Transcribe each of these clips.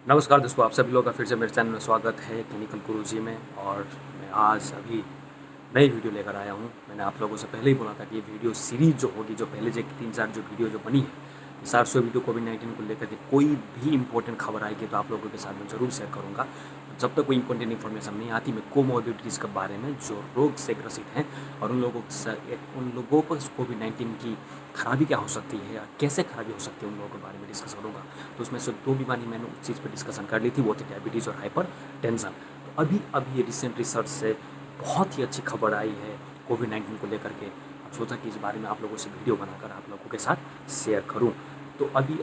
नमस्कार दोस्तों, आप सभी लोग का फिर से मेरे चैनल में स्वागत है क्लिनिकल गुरुजी में। और मैं आज अभी नई वीडियो लेकर आया हूँ। मैंने आप लोगों से पहले ही बोला था कि ये वीडियो सीरीज़ जो होगी, जो पहले जो 3-4 जो वीडियो जो बनी है, 400 वीडियो कोविड-19 को लेकर के कोई भी इंपॉर्टेंट खबर आएगी तो आप लोगों के साथ में ज़रूर शेयर करूँगा। जब तक कोई इंपॉर्टेंट इन्फॉर्मेशन नहीं आती, मैं कोमोर्बिडिटीज़ के बारे में जो रोग से ग्रसित हैं और उन लोगों पर कोविड-19 की खराबी क्या हो सकती है या कैसे खराबी हो सकती है, उन लोगों के बारे में डिस्कस करूँगा। तो उसमें से 2 बीमारी मैंने उस चीज़ पे डिस्कशन कर ली थी, वो थी डायबिटीज़ और हाइपरटेंशन। तो अभी ये रिसेंट रिसर्च से बहुत ही अच्छी खबर आई है कोविड-19 को लेकर के। अब सोचा कि इस बारे में आप लोगों से वीडियो बनाकर आप लोगों के साथ शेयर करूँ। तो अभी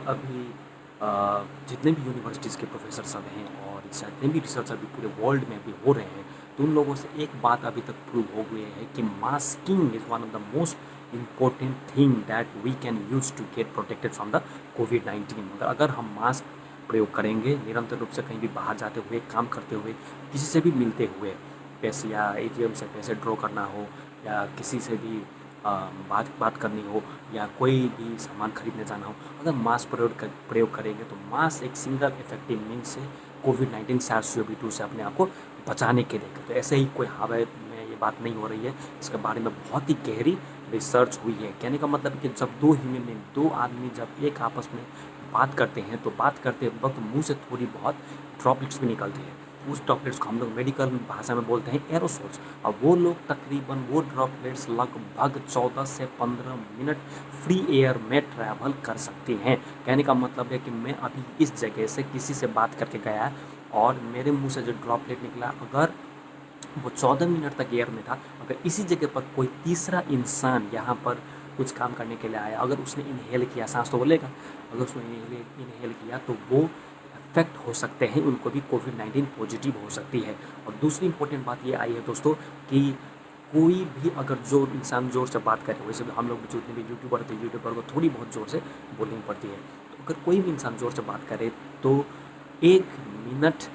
जितने भी यूनिवर्सिटीज़ के प्रोफेसर सब हैं और जितने भी रिसर्च अभी पूरे वर्ल्ड में अभी हो रहे हैं, तो उन लोगों से एक बात अभी तक प्रूव हो गई है कि masking is one of the most important thing that we can use to get protected from the कोविड-19। अगर हम मास्क प्रयोग करेंगे निरंतर रूप से, कहीं भी बाहर जाते हुए, काम करते हुए, किसी से भी मिलते हुए, पैसे या एटीएम से पैसे ड्रॉ करना हो या किसी से भी बात करनी हो या कोई भी सामान खरीदने जाना हो, अगर मास्क प्रयोग करेंगे तो मास्क एक सिंगल इफेक्टिव मीन्स से कोविड-19 SARS-CoV-2 से अपने आप को बचाने के लिए। तो ऐसे ही कोई हवा में ये बात नहीं हो रही है, इसके बारे में बहुत ही गहरी रिसर्च हुई है। कहने का मतलब कि जब दो आदमी जब एक आपस में बात करते हैं तो बात करते वक्त मुंह से थोड़ी बहुत ड्रॉपलेट्स भी निकलती है। उस ड्रॉपलेट्स को हम लोग मेडिकल भाषा में बोलते हैं एरोसोल्स। और वो लोग तकरीबन वो ड्रॉपलेट्स लगभग 14 से 15 मिनट फ्री एयर में ट्रैवल कर सकती हैं। कहने का मतलब है कि मैं अभी इस जगह से किसी से बात करके गया और मेरे मुंह से जो ड्रॉपलेट निकला, अगर वो 14 मिनट तक एयर में था, अगर इसी जगह पर कोई तीसरा इंसान यहाँ पर कुछ काम करने के लिए आया, अगर उसने इनहेल किया, सांस तो वो लेगा, अगर उसने इनहेल किया तो वो अफेक्ट हो सकते हैं, उनको भी कोविड-19 पॉजिटिव हो सकती है। और दूसरी इंपॉर्टेंट बात ये आई है दोस्तों कि कोई भी अगर जो इंसान ज़ोर से बात करे, वैसे भी हम लोग जितने भी यूट्यूबर थे, यूट्यूबर को थोड़ी बहुत ज़ोर से बोलनी पड़ती है, तो अगर कोई भी इंसान ज़ोर से बात करे तो 1 मिनट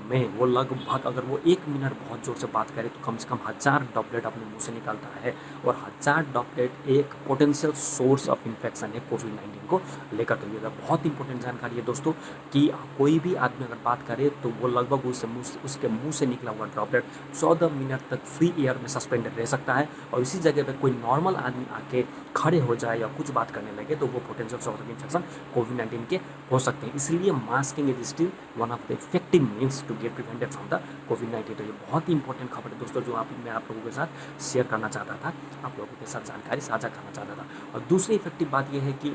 में वो लगभग, अगर वो 1 मिनट बहुत ज़ोर से बात करे तो कम से कम 1000 ड्रॉपलेट अपने मुंह से निकलता है। और 1000 ड्रॉपलेट एक पोटेंशियल सोर्स ऑफ इन्फेक्शन है कोविड-19 को लेकर के। ये बहुत इंपॉर्टेंट जानकारी है दोस्तों कि कोई भी आदमी अगर बात करे तो वो लगभग उसके मुंह से निकला हुआ ड्रॉपलेट 14 मिनट तक फ्री एयर में सस्पेंडेड रह सकता है। और इसी जगह पर कोई नॉर्मल आदमी आके खड़े हो जाए या कुछ बात करने लगे तो वो पोटेंशियल सोर्स ऑफ इन्फेक्शन कोविड-19 के हो सकते हैं। इसलिए masking is still one of the effective means to get prevented from the कोविड-19। तो ये बहुत ही इंपॉर्टेंट खबर है दोस्तों, जो मैं आप लोगों के साथ शेयर करना चाहता था, आप लोगों के साथ जानकारी साझा करना चाहता था। और दूसरी इफेक्टिव बात यह है कि,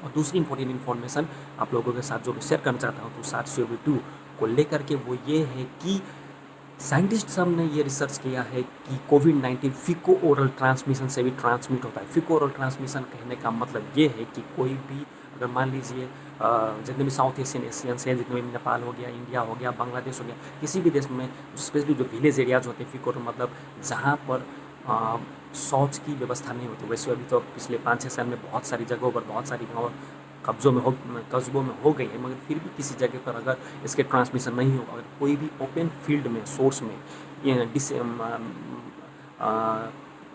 और दूसरी इंपॉर्टेंट इन्फॉर्मेशन आप लोगों के साथ जो मैं शेयर करना चाहता हूँ तो SARS-CoV-2 को लेकर के, वो ये है कि साइंटिस्ट सब ने ये रिसर्च किया है कि कोविड-19 फीको ओरल ट्रांसमिशन से भी ट्रांसमिट होता है। फीको ओरल ट्रांसमिशन कहने का मतलब ये है कि कोई भी, अगर मान लीजिए जितने भी साउथ एशियंस हैं, जितने भी नेपाल हो गया, इंडिया हो गया, बांग्लादेश हो गया, किसी भी देश में स्पेशली जो विलेज एरियाज होते हैं, फीको ओरल मतलब जहाँ पर शौच की व्यवस्था नहीं होती। वैसे अभी तो पिछले 5-6 साल में बहुत सारी जगहों पर, बहुत सारी गाँव कस्बों में हो गई है, मगर फिर भी किसी जगह पर अगर इसके ट्रांसमिशन नहीं हो, अगर कोई भी ओपन फील्ड में, सोर्स में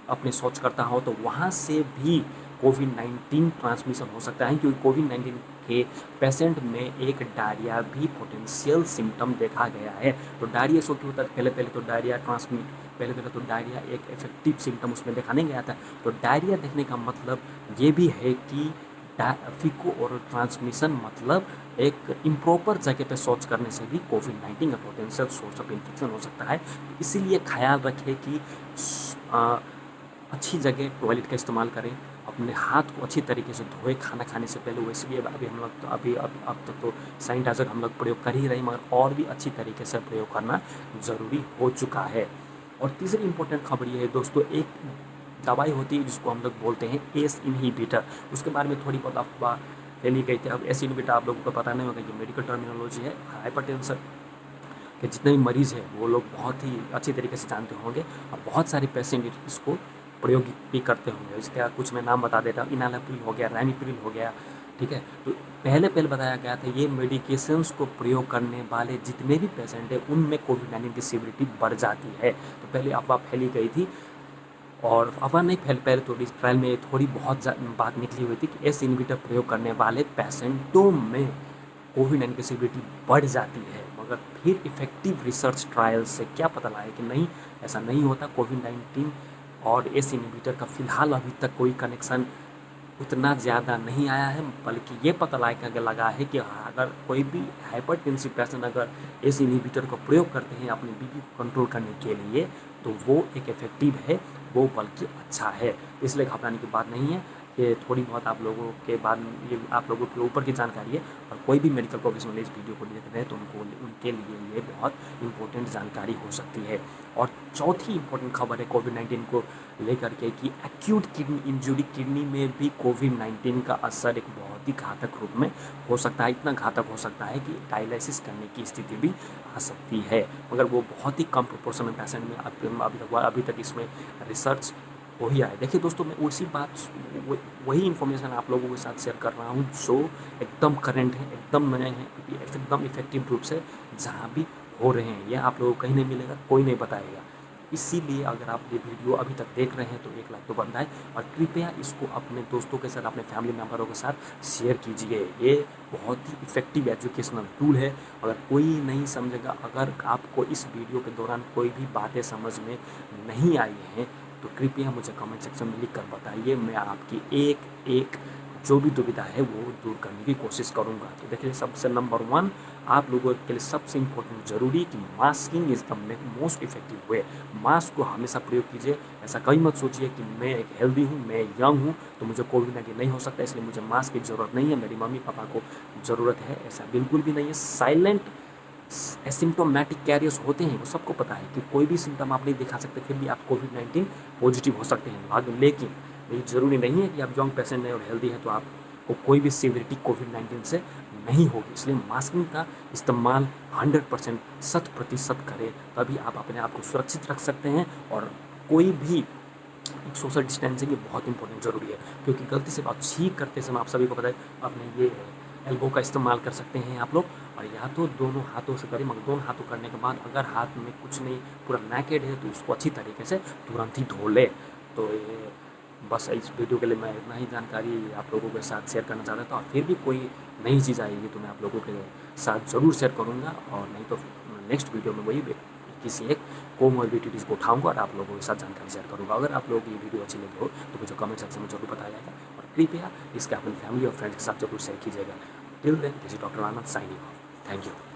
अपने शौच करता हो तो वहाँ से भी कोविड-19 ट्रांसमिशन हो सकता है। क्योंकि कोविड-19 के पेशेंट में एक डायरिया भी पोटेंशियल सिम्टम देखा गया है। तो डायरिया सो क्यों होता है? पहले तो डायरिया एक इफेक्टिव सिम्टम उसमें देखा नहीं गया था। तो डायरिया देखने का मतलब ये भी है कि फीको ओरल ट्रांसमिशन मतलब एक इम्प्रॉपर जगह पे शौच करने से भी कोविड-19 का पोटेंशियल सोर्स ऑफ इन्फेक्शन हो सकता है। इसीलिए ख्याल रखें कि अच्छी जगह टॉयलेट का इस्तेमाल करें, अपने हाथ को अच्छी तरीके से धोएं खाना खाने से पहले। वैसे भी अभी हम लोग तो अब तक तो सैनिटाइज़र हम लोग प्रयोग कर ही रहे हैं, मगर और भी अच्छी तरीके से प्रयोग करना ज़रूरी हो चुका है। और तीसरी इंपॉर्टेंट खबर ये है दोस्तों, एक दवाई होती है जिसको हम लोग बोलते हैं एस इनहिबिटर। उसके बारे में थोड़ी बहुत अफवाह फैली गई थी। अब एस इनहिबिटर आप लोगों को पता नहीं होगा, ये मेडिकल टर्मिनोलॉजी है। हाइपरटेंशन के जितने भी मरीज़ हैं वो लोग बहुत ही अच्छी तरीके से जानते होंगे और बहुत सारे पेशेंट इसको प्रयोग भी करते होंगे। इसका कुछ मैं नाम बता देता हूँ, इनालाप्रिल हो गया, रैमीप्रिल हो गया, ठीक है। तो पहले बताया गया था ये मेडिकेशंस को प्रयोग करने वाले जितने भी पेशेंट हैं उनमें कोविड-19 की सीवियरिटी बढ़ जाती है। तो पहले अफवाह फैली गई थी, और अफवाह नहीं पहले तो इस ट्रायल में थोड़ी बहुत बात निकली हुई थी कि एस इनहिबिटर प्रयोग करने वाले पेशेंटों में कोविड-19 की सिवियरिटी बढ़ जाती है, मगर फिर इफ़ेक्टिव रिसर्च ट्रायल से क्या पता लगा कि नहीं, ऐसा नहीं होता। कोविड-19 और एस इनहिबिटर का फ़िलहाल अभी तक कोई कनेक्शन उतना ज़्यादा नहीं आया है, बल्कि ये पता लगा है कि अगर कोई भी हाइपरटेंसिव पेशेंट अगर एस इनहिबिटर का प्रयोग करते हैं अपने बीपी को कंट्रोल करने के लिए, तो वो एक इफ़ेक्टिव है, वो बल्कि अच्छा है। इसलिए घबराने की बात नहीं है। ये थोड़ी बहुत आप लोगों के बाद ये आप लोगों के ऊपर की जानकारी है, और कोई भी मेडिकल प्रोफेशनल इस वीडियो को देख रहे हैं तो उनके लिए ये बहुत इंपॉर्टेंट जानकारी हो सकती है। और चौथी इंपॉर्टेंट खबर है कोविड-19 को लेकर के कि एक्यूट किडनी इंजरी, किडनी में भी कोविड-19 का असर एक बहुत ही घातक रूप में हो सकता है। इतना घातक हो सकता है कि डायलिसिस करने की स्थिति भी आ सकती है, मगर वो बहुत ही कम प्रोपोर्शन में पेशेंट में अभी तक इसमें रिसर्च हो ही आया। देखिए दोस्तों, मैं उसी बात वही इन्फॉर्मेशन आप लोगों के साथ शेयर कर रहा हूँ जो एकदम करंट है, एकदम नए हैं, एकदम इफेक्टिव रूप से जहाँ भी हो रहे हैं। यह आप लोगों को कहीं नहीं मिलेगा, कोई नहीं बताएगा। इसीलिए अगर आप ये वीडियो अभी तक देख रहे हैं तो एक लाइक तो बनता है, और कृपया इसको अपने दोस्तों के साथ, अपने फैमिली मेम्बरों के साथ शेयर कीजिए। ये बहुत ही इफेक्टिव एजुकेशनल टूल है। अगर कोई नहीं समझेगा, अगर आपको इस वीडियो के दौरान कोई भी बातें समझ में नहीं आई हैं, तो कृपया मुझे कमेंट सेक्शन में लिख कर बताइए। मैं आपकी एक एक जो भी दुविधा है वो दूर करने की कोशिश करूँगा। तो देखिए, सबसे नंबर 1 आप लोगों के लिए सबसे इम्पोर्टेंट ज़रूरी कि masking is the most effective way. Mask को हमेशा प्रयोग कीजिए। ऐसा कभी मत सोचिए कि मैं एक हेल्दी हूँ, मैं यंग हूँ, तो मुझे कोविड-19 नहीं हो सकता, इसलिए मुझे मास्क की ज़रूरत नहीं है, मेरी मम्मी पापा को ज़रूरत है। ऐसा बिल्कुल भी नहीं है। साइलेंट एसिम्प्टोमेटिक कैरियर्स होते हैं, वो सबको पता है कि कोई भी सिम्टम आप नहीं दिखा सकते, फिर भी आप कोविड-19 पॉजिटिव हो सकते हैं। लेकिन ये ज़रूरी नहीं है कि आप यंग पेशेंट हैं और हेल्दी हैं तो आपको कोई भी सीवियरिटी कोविड-19 से नहीं होगी। इसलिए मास्किंग का इस्तेमाल 100% 100% करें, तभी आप अपने आप को सुरक्षित रख सकते हैं। और कोई भी सोशल डिस्टेंसिंग ये बहुत इंपॉर्टेंट ज़रूरी है, क्योंकि गलती से आप छींक करते समय आप सभी को पता है, अपने ये एल्बो का इस्तेमाल कर सकते हैं आप लोग, और या तो दोनों हाथों से करें, मगर दोनों हाथों करने के बाद अगर हाथ में कुछ नहीं, पूरा नेकेड है, तो उसको अच्छी तरीके से तुरंत ही धो ले। तो ये बस इस वीडियो के लिए मैं इतना ही जानकारी आप लोगों के साथ शेयर करना चाहता था, और फिर भी कोई नई चीज़ आएगी तो मैं आप लोगों के साथ ज़रूर शेयर करूँगा, और नहीं तो नेक्स्ट वीडियो में वही किसी एक कोमोर्बिडिटीज़ को उठाऊंगा और आप लोगों के साथ जानकारी शेयर करूँगा। अगर आप लोगों को ये वीडियो अच्छी लगी हो तो मुझे कमेंट सेक्शन में जरूर बताइएगा, और कृपया इसके अपनी फैमिली और फ्रेंड्स के साथ जरूर शेयर कीजिएगा। Till then, this is doctor Anand signing off. Thank you.